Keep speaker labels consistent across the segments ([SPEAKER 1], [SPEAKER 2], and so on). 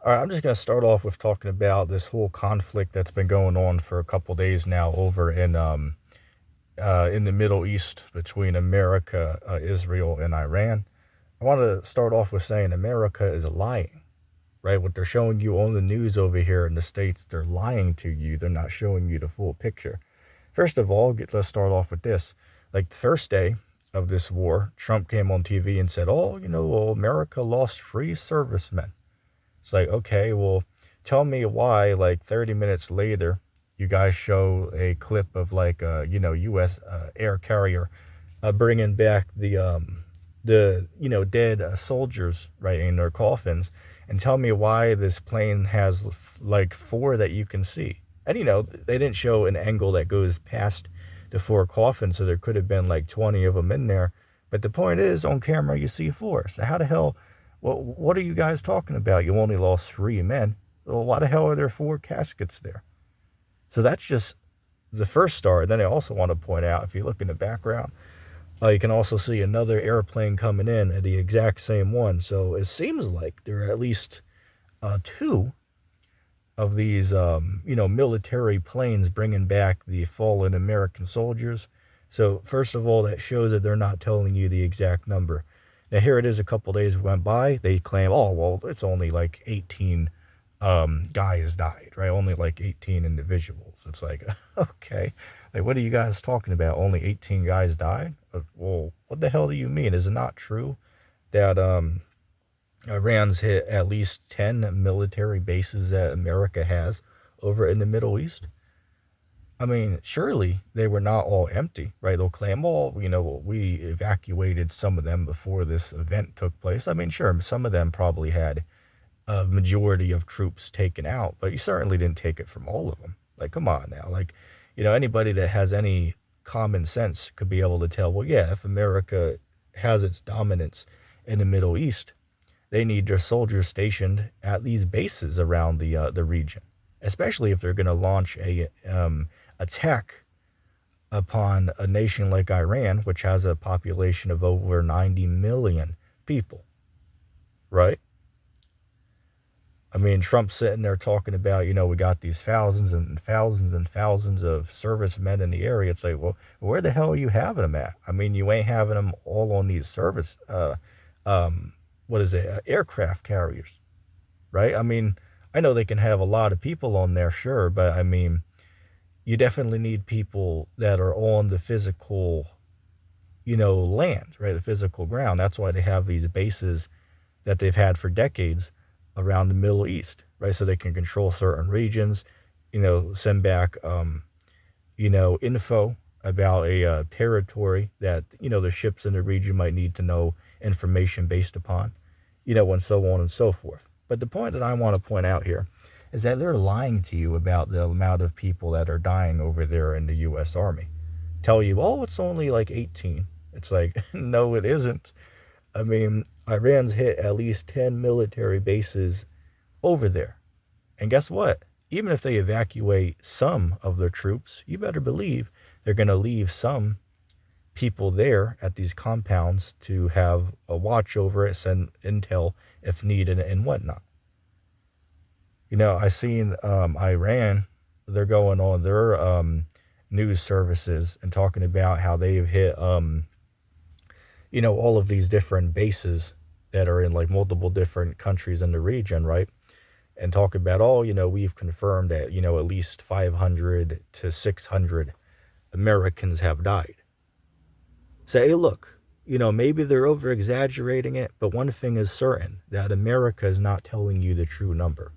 [SPEAKER 1] All right, I'm just going to start off with talking about this whole conflict that's been going on for a couple days now over in the Middle East between America, Israel, and Iran. I want to start off with saying America is lying, right? What they're showing you on the news over here in the States, they're lying to you. They're not showing you the full picture. First of all, let's start off with this. Like the first day of this war, Trump came on TV and said, "Oh, well, America lost free servicemen." It's like, okay, well, tell me why, like 30 minutes later, you guys show a clip of like, U.S. Air carrier bringing back dead soldiers, right, in their coffins, and tell me why this plane has like four that you can see. And, they didn't show an angle that goes past the four coffins, so there could have been like 20 of them in there. But the point is, on camera, you see four. So how the hell, what are you guys talking about? You only lost three men. Well, why the hell are there four caskets there? So that's just the first star. And then I also want to point out, if you look in the background, you can also see another airplane coming in at the exact same one. So it seems like there are at least two of these, military planes bringing back the fallen American soldiers. So first of all, that shows that they're not telling you the exact number. Now here it is, a couple days went by. They claim, oh, well, it's only like 18 guys died, right? Only like 18 individuals. It's like, okay, like what are you guys talking about? Only 18 guys died? Well, what the hell do you mean? Is it not true that Iran's hit at least 10 military bases that America has over in the Middle East? I mean, surely they were not all empty, right? They'll claim, oh, we evacuated some of them before this event took place. I mean, sure, some of them probably had a majority of troops taken out, but you certainly didn't take it from all of them. Like, come on now. Like, anybody that has any common sense could be able to tell, well, yeah, if America has its dominance in the Middle East, they need their soldiers stationed at these bases around the region, especially if they're going to launch a attack upon a nation like Iran, which has a population of over 90 million people, right? I mean, Trump's sitting there talking about, we got these thousands and thousands and thousands of servicemen in the area. It's like, well, where the hell are you having them at? I mean, you ain't having them all on these aircraft carriers, right? I mean, I know they can have a lot of people on there, sure, but I mean, you definitely need people that are on the physical, land, right? The physical ground. That's why they have these bases that they've had for decades around the Middle East, right? So they can control certain regions, send back, info about a territory that, the ships in the region might need to know information based upon, and so on and so forth. But the point that I want to point out here is that they're lying to you about the amount of people that are dying over there in the U.S. Army. Tell you, oh, it's only like 18. It's like, no, it isn't. I mean, Iran's hit at least 10 military bases over there. And guess what? Even if they evacuate some of their troops, you better believe they're going to leave some people there at these compounds to have a watch over it, send intel if needed, and whatnot. I seen Iran, they're going on their news services and talking about how they've hit, all of these different bases that are in like multiple different countries in the region, right? And talk about, oh, we've confirmed that, at least 500 to 600 Americans have died. Say, hey, look, maybe they're over exaggerating it, but one thing is certain, that America is not telling you the true number.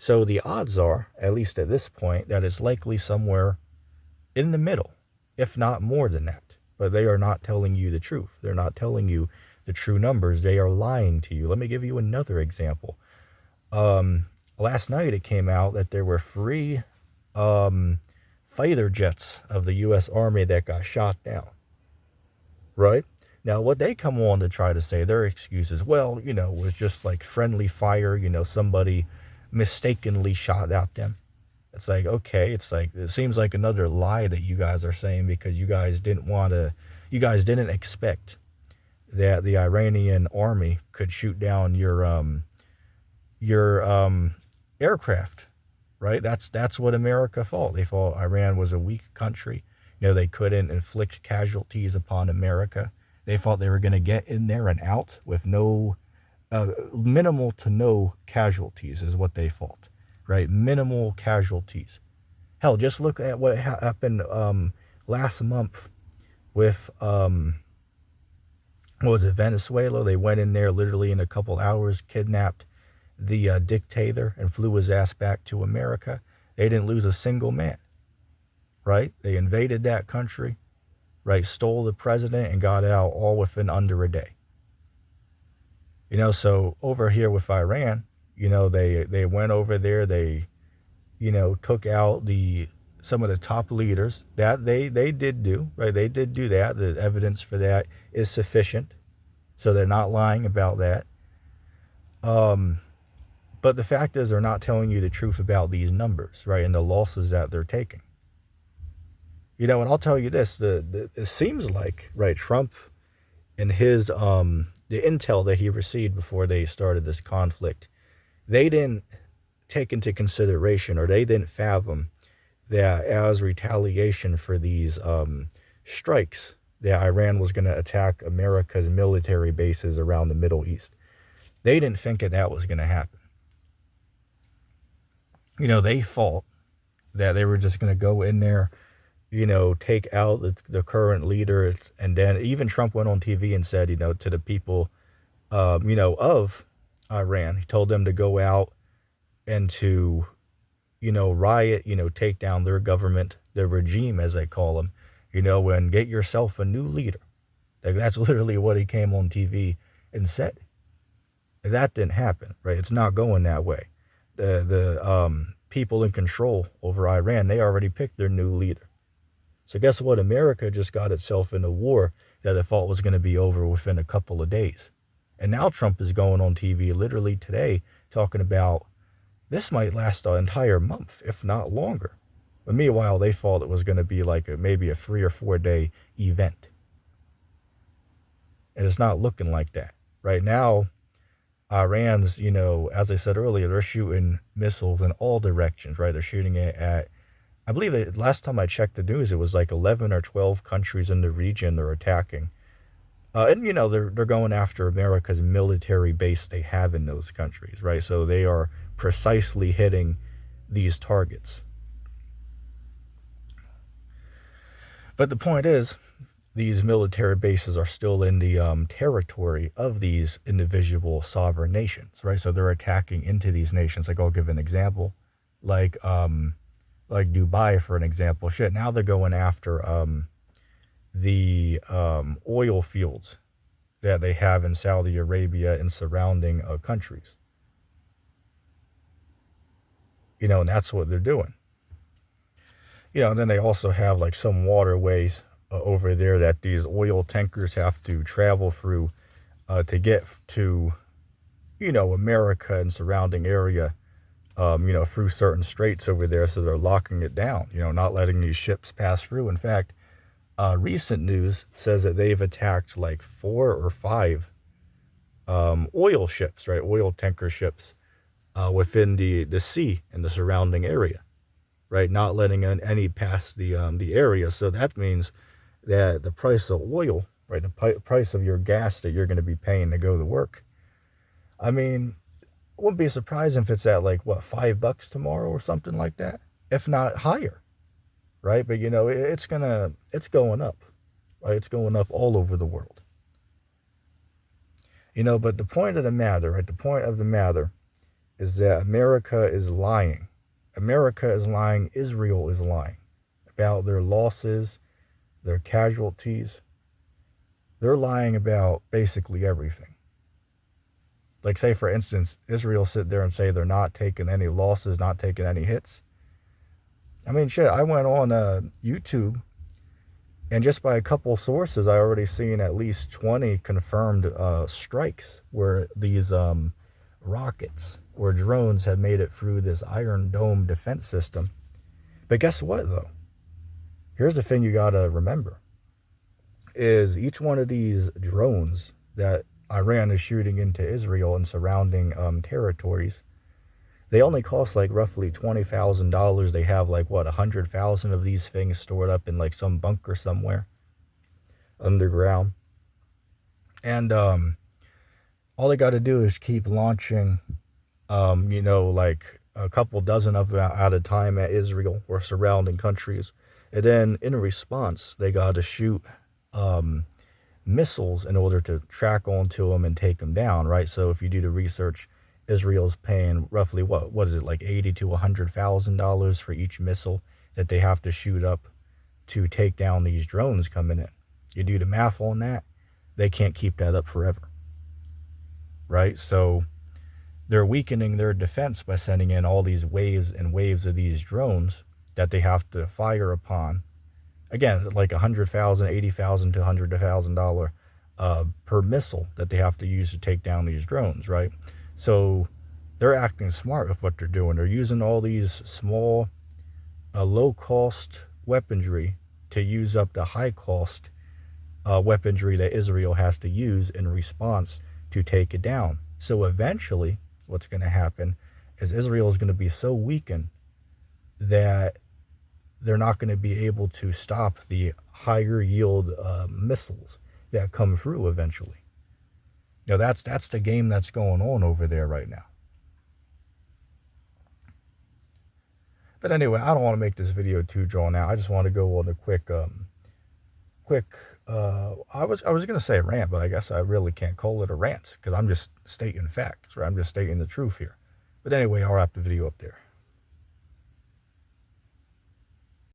[SPEAKER 1] So the odds are, at least at this point, that it's likely somewhere in the middle, if not more than that. But they are not telling you the truth. They're not telling you the true numbers. They are lying to you. Let me give you another example. Last night it came out that there were three fighter jets of the U.S. Army that got shot down. Right? Now, what they come on to try to say, their excuses, well, it was just like friendly fire, somebody mistakenly shot at them. It's like, okay, it's like, it seems like another lie that you guys are saying because you guys didn't expect that the Iranian army could shoot down your your aircraft, right? That's what America thought. They thought Iran was a weak country. They couldn't inflict casualties upon America. They thought they were going to get in there and out with no minimal to no casualties is what they thought, right? Minimal casualties. Hell, just look at what happened last month with what was it, Venezuela? They went in there literally in a couple hours, kidnapped the dictator and flew his ass back to America. They didn't lose a single man, right? They invaded that country, right? Stole the president and got out all within under a day. So over here with Iran, they went over there, they, took out some of the top leaders. That they did do, right? They did do that. The evidence for that is sufficient. So they're not lying about that. But the fact is they're not telling you the truth about these numbers, right? And the losses that they're taking. And I'll tell you this, it seems like, right, Trump and his, the intel that he received before they started this conflict, they didn't take into consideration, or they didn't fathom that as retaliation for these strikes, that Iran was going to attack America's military bases around the Middle East. They didn't think that was going to happen. They thought that they were just going to go in there, take out the current leader. And then even Trump went on TV and said, to the people, of Iran, he told them to go out and to, riot, take down their government, their regime, as they call them, and get yourself a new leader. That's literally what he came on TV and said. That didn't happen, right? It's not going that way. The people in control over Iran, they already picked their new leader. So guess what? America just got itself in a war that it thought was going to be over within a couple of days. And now Trump is going on TV literally today talking about this might last an entire month, if not longer. But meanwhile, they thought it was going to be like maybe a 3 or 4 day event. And it's not looking like that. Right now, Iran's, as I said earlier, they're shooting missiles in all directions, right? They're shooting it at, I believe that last time I checked the news, it was like 11 or 12 countries in the region they're attacking. And, they're going after America's military base they have in those countries, right? So they are precisely hitting these targets. But the point is, these military bases are still in the territory of these individual sovereign nations, right? So they're attacking into these nations. Like, I'll give an example, like Dubai, for an example. Shit, now they're going after the oil fields that they have in Saudi Arabia and surrounding countries. And that's what they're doing. And then they also have like some waterways over there that these oil tankers have to travel through to get to, America and surrounding area, through certain straits over there. So they're locking it down, not letting these ships pass through. In fact, recent news says that they've attacked like 4 or 5 oil ships, right? Oil tanker ships within the sea and the surrounding area, right? Not letting any pass the area. So that means that the price of oil, right, the price of your gas that you're going to be paying to go to work, I mean, I wouldn't be surprised if it's at like, what, $5 tomorrow or something like that, if not higher, right? But, it's going up, right? It's going up all over the world. But the point of the matter, right, the point of the matter is that America is lying. America is lying. Israel is lying about their losses, their casualties. They're lying about basically everything. Like, say, for instance, Israel sit there and say they're not taking any losses, not taking any hits. I mean, shit, I went on YouTube, and just by a couple sources, I already seen at least 20 confirmed strikes where these rockets or drones have made it through this Iron Dome defense system. But guess what, though? Here's the thing you got to remember, is each one of these drones that Iran is shooting into Israel and surrounding territories, They only cost like roughly $20,000. They have like what, 100,000 of these things stored up in like some bunker somewhere underground. And all they got to do is keep launching, like a couple dozen of them at a time at Israel or surrounding countries. And then in response, they got to shoot missiles in order to track onto them and take them down, right? So if you do the research, Israel's paying roughly what is it, like $80,000 to $100,000 for each missile that they have to shoot up to take down these drones coming in. You do the math on that, they can't keep that up forever, right? So they're weakening their defense by sending in all these waves and waves of these drones that they have to fire upon. Again, like $100,000, $80,000 to $100,000 per missile that they have to use to take down these drones, right? So they're acting smart with what they're doing. They're using all these small, low-cost weaponry to use up the high-cost weaponry that Israel has to use in response to take it down. So eventually, what's going to happen is Israel is going to be so weakened that they're not going to be able to stop the higher yield missiles that come through eventually. That's the game that's going on over there right now. But anyway, I don't want to make this video too drawn out. I just want to go on a quick I was going to say rant, but I guess I really can't call it a rant because I'm just stating facts, right? I'm just stating the truth here. But anyway, I'll wrap the video up there.